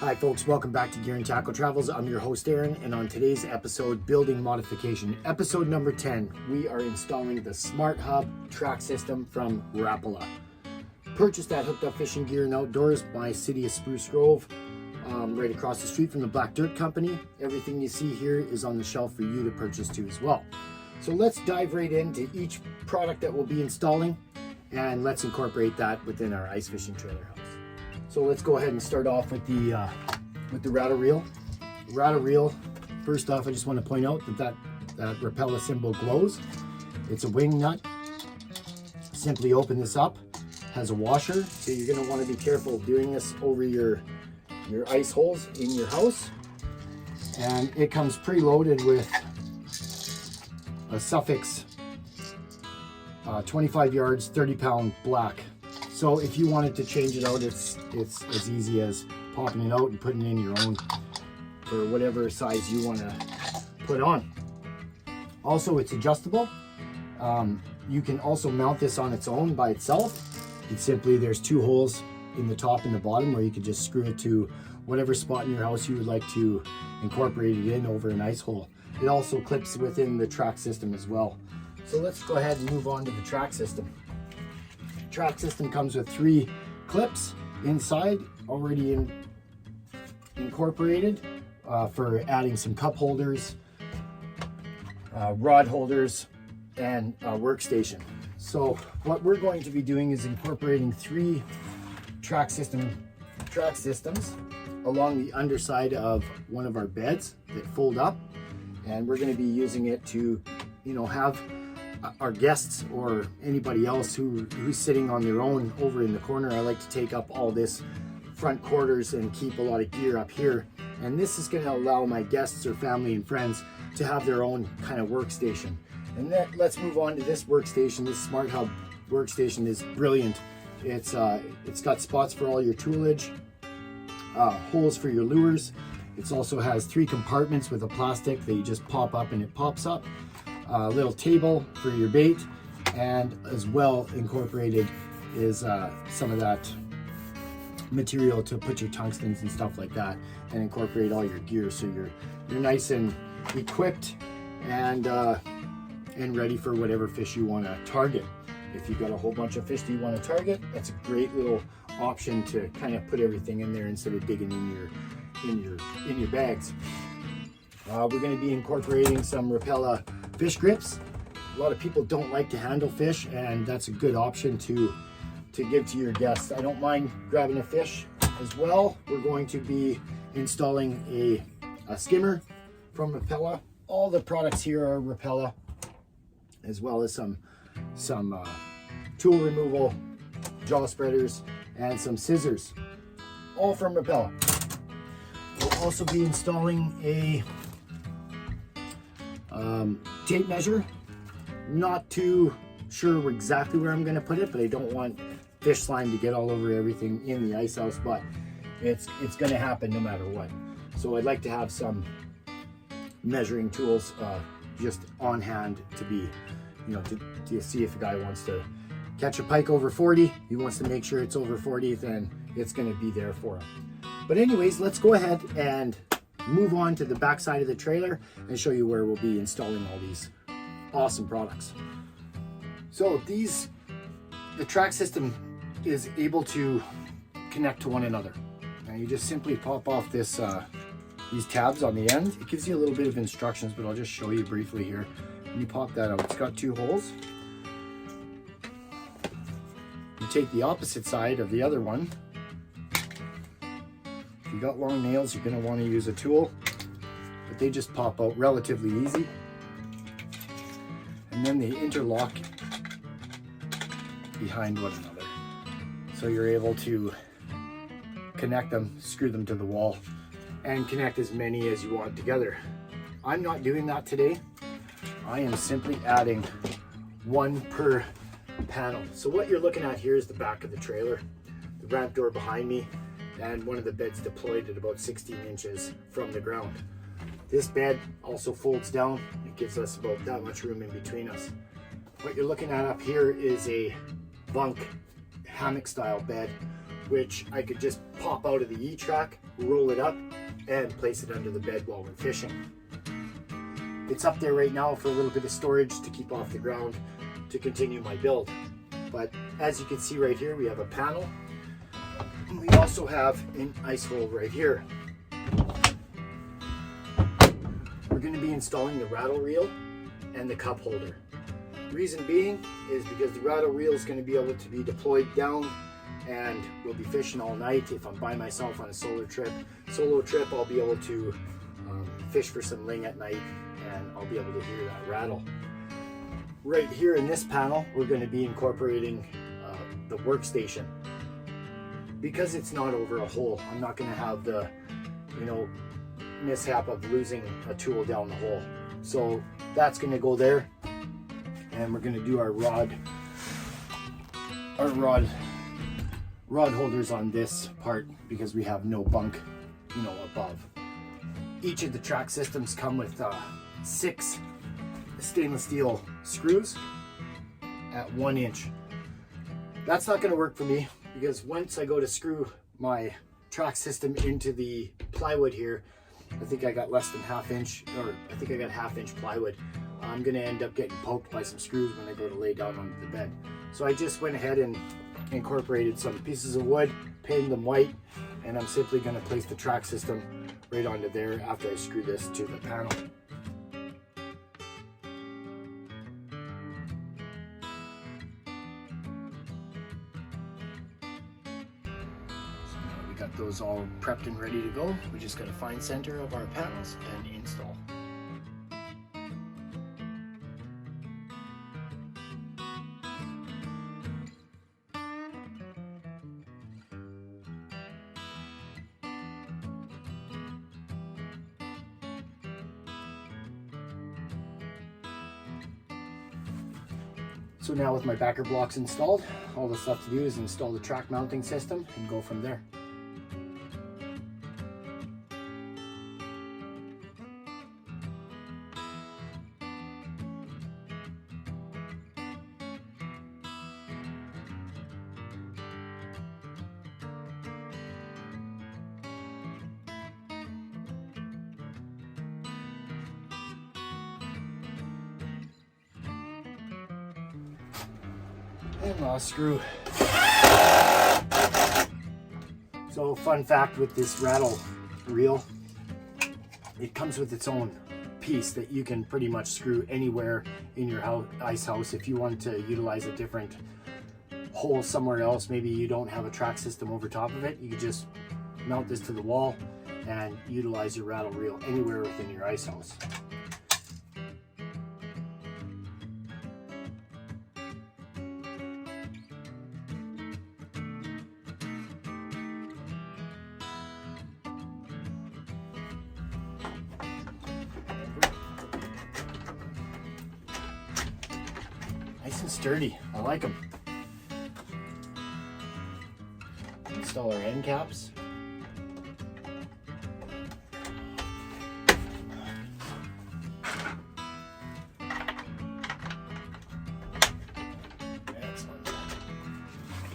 Hi folks, welcome back to Gear and Tackle Travels. I'm your host Aaron, and on today's episode, Building Modification, episode number 10, we are installing the SmartHub track system from Rapala. Purchased that hooked up fishing gear and outdoors by City of Spruce Grove, right across the street from the Black Dirt Company. Everything you see here is on the shelf for you to purchase too as well. So let's dive right into each product that we'll be installing, and let's incorporate that within our ice fishing trailer house. So let's go ahead and start off with the rattle reel. Rattle reel, first off, I just want to point out that Rapala symbol glows. It's a wing nut. Simply open this up. Has a washer, so you're going to want to be careful doing this over your ice holes in your house. And it comes preloaded with a Suffix 25 yards, 30-pound black. So if you wanted to change it out, it's as easy as popping it out and putting it in your own for whatever size you want to put on. Also, it's adjustable. You can also mount this on its own by itself. It's simply, there's two holes in the top and the bottom where you can just screw it to whatever spot in your house you would like to incorporate it in over an ice hole. It also clips within the track system as well. So let's go ahead and move on to the track system. Track system comes with 3 clips inside, already incorporated for adding some cup holders, rod holders, and a workstation. So what we're going to be doing is incorporating 3 track systems along the underside of one of our beds that fold up, and we're going to be using it to, have our guests or anybody else who's sitting on their own over in the corner. I like to take up all this front quarters and keep a lot of gear up here, and this is going to allow my guests or family and friends to have their own kind of workstation. And then let's move on to this workstation. This SmartHub workstation is brilliant. It's got spots for all your toolage, holes for your lures. It also has 3 compartments with a plastic that you just pop up and it pops up. A little table for your bait, and as well incorporated is some of that material to put your tungstens and stuff like that, and incorporate all your gear so you're nice and equipped and ready for whatever fish you want to target. If you've got a whole bunch of fish that you want to target, that's a great little option to kind of put everything in there instead of digging in your bags. We're going to be incorporating some Rapala fish grips. A lot of people don't like to handle fish, and that's a good option to give to your guests. I don't mind grabbing a fish as well. We're going to be installing a skimmer from Rapala. All the products here are Rapala, as well as some tool removal, jaw spreaders, and some scissors, all from Rapala. We'll also be installing a tape measure. Not too sure exactly where I'm going to put it, but I don't want fish slime to get all over everything in the ice house, but it's going to happen no matter what. So I'd like to have some measuring tools just on hand to be, to see if a guy wants to catch a pike over 40, he wants to make sure it's over 40, then it's going to be there for him. But anyways, let's go ahead and move on to the back side of the trailer and show you where we'll be installing all these awesome products. So the track system is able to connect to one another. And you just simply pop off these tabs on the end. It gives you a little bit of instructions, but I'll just show you briefly here. And you pop that out. It's got 2 holes. You take the opposite side of the other one. If you got long nails, you're going to want to use a tool, but they just pop out relatively easy. And then they interlock behind one another. So you're able to connect them, screw them to the wall, and connect as many as you want together. I'm not doing that today. I am simply adding 1 per panel. So what you're looking at here is the back of the trailer, the ramp door behind me, and one of the beds deployed at about 16 inches from the ground. This bed also folds down. It gives us about that much room in between us. What you're looking at up here is a bunk hammock style bed which I could just pop out of the E-track, roll it up, and place it under the bed while we're fishing. It's up there right now for a little bit of storage to keep off the ground to continue my build. But as you can see right here, we have a panel. And we also have an ice hole right here. We're going to be installing the rattle reel and the cup holder. Reason being is because the rattle reel is going to be able to be deployed down, and we'll be fishing all night. If I'm by myself on a solo trip, I'll be able to fish for some ling at night, and I'll be able to hear that rattle. Right here in this panel, we're going to be incorporating the workstation. Because it's not over a hole, I'm not going to have the, mishap of losing a tool down the hole. So that's going to go there, and we're going to do our rod holders on this part because we have no bunk, above. Each of the track systems come with 6 stainless steel screws at 1 inch. That's not going to work for me because once I go to screw my track system into the plywood here, I think I got less than ½ inch, or I think I got ½ inch plywood. I'm going to end up getting poked by some screws when I go to lay down onto the bed. So I just went ahead and incorporated some pieces of wood, painted them white, and I'm simply going to place the track system right onto there after I screw this to the panel. Got those all prepped and ready to go. We just got to find center of our panels and install. So now with my backer blocks installed, all that's left to do is install the track mounting system and go from there. And last screw. So fun fact with this rattle reel, it comes with its own piece that you can pretty much screw anywhere in your ice house. If you want to utilize a different hole somewhere else, maybe you don't have a track system over top of it, you can just mount this to the wall and utilize your rattle reel anywhere within your ice house. Nice and sturdy. I like them. Install our end caps. Excellent.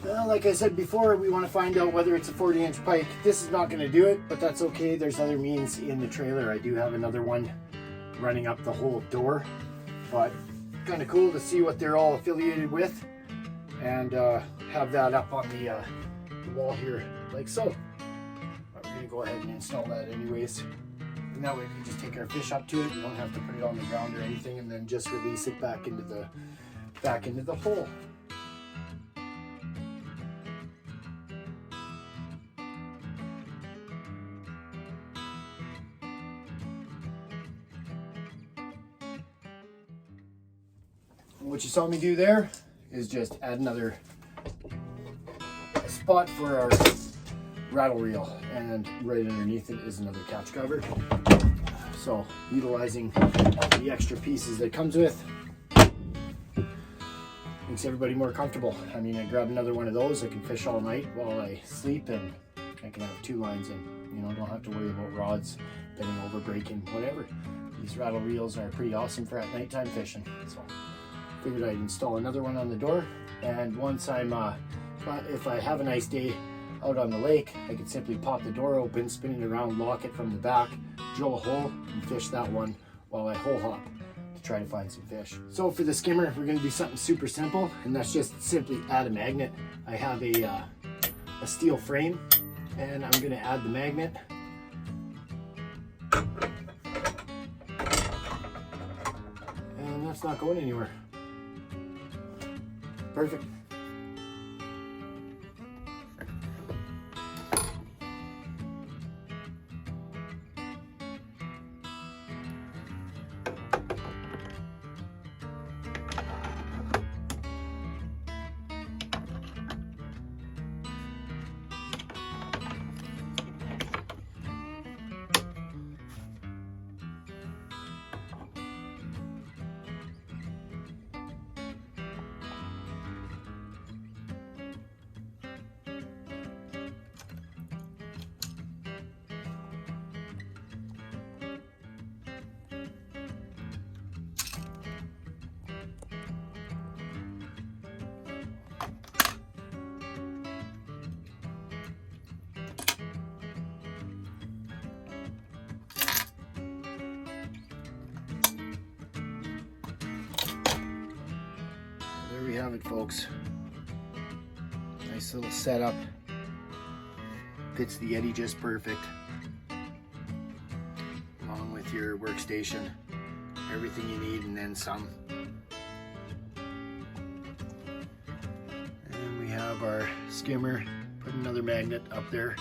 Well, like I said before, we want to find out whether it's a 40-inch pike. This is not going to do it, but that's okay. There's other means in the trailer. I do have another one running up the whole door, but kind of cool to see what they're all affiliated with, and have that up on the wall here like so. But we're gonna go ahead and install that anyways, and that way we can just take our fish up to it. We don't have to put it on the ground or anything, and then just release it back into the hole. What you saw me do there is just add another spot for our rattle reel, and right underneath it is another catch cover. So utilizing the extra pieces that it comes with makes everybody more comfortable. I mean, I grab another one of those, I can fish all night while I sleep, and I can have 2 lines in. Don't have to worry about rods bending over, breaking, whatever. These rattle reels are pretty awesome for at nighttime fishing. So figured I'd install another one on the door, and once I'm if I have a nice day, out on the lake, I could simply pop the door open, spin it around, lock it from the back, drill a hole, and fish that one while I hole hop to try to find some fish. So for the skimmer, we're going to do something super simple, and that's just simply add a magnet. I have a steel frame, and I'm going to add the magnet. And that's not going anywhere. Perfect. There we have it, folks. Nice little setup. Fits the Yeti just perfect. Along with your workstation. Everything you need and then some. And we have our skimmer. Put another magnet up there.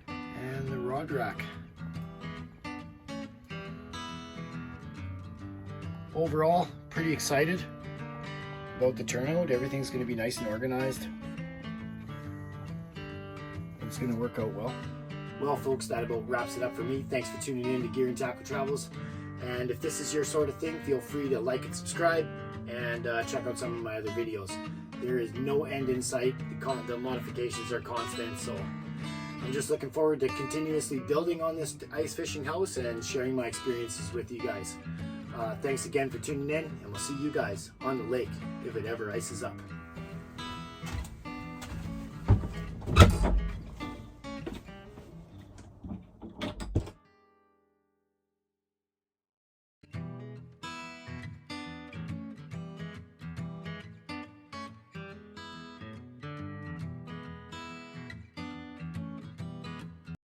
And the rod rack. Overall, pretty excited about the turnout. Everything's going to be nice and organized. It's going to work out well. Well, folks, that about wraps it up for me. Thanks for tuning in to Gear and Tackle Travels. And if this is your sort of thing, feel free to like and subscribe and check out some of my other videos. There is no end in sight. The modifications are constant, so I'm just looking forward to continuously building on this ice fishing house and sharing my experiences with you guys. Thanks again for tuning in, and we'll see you guys on the lake if it ever ices up.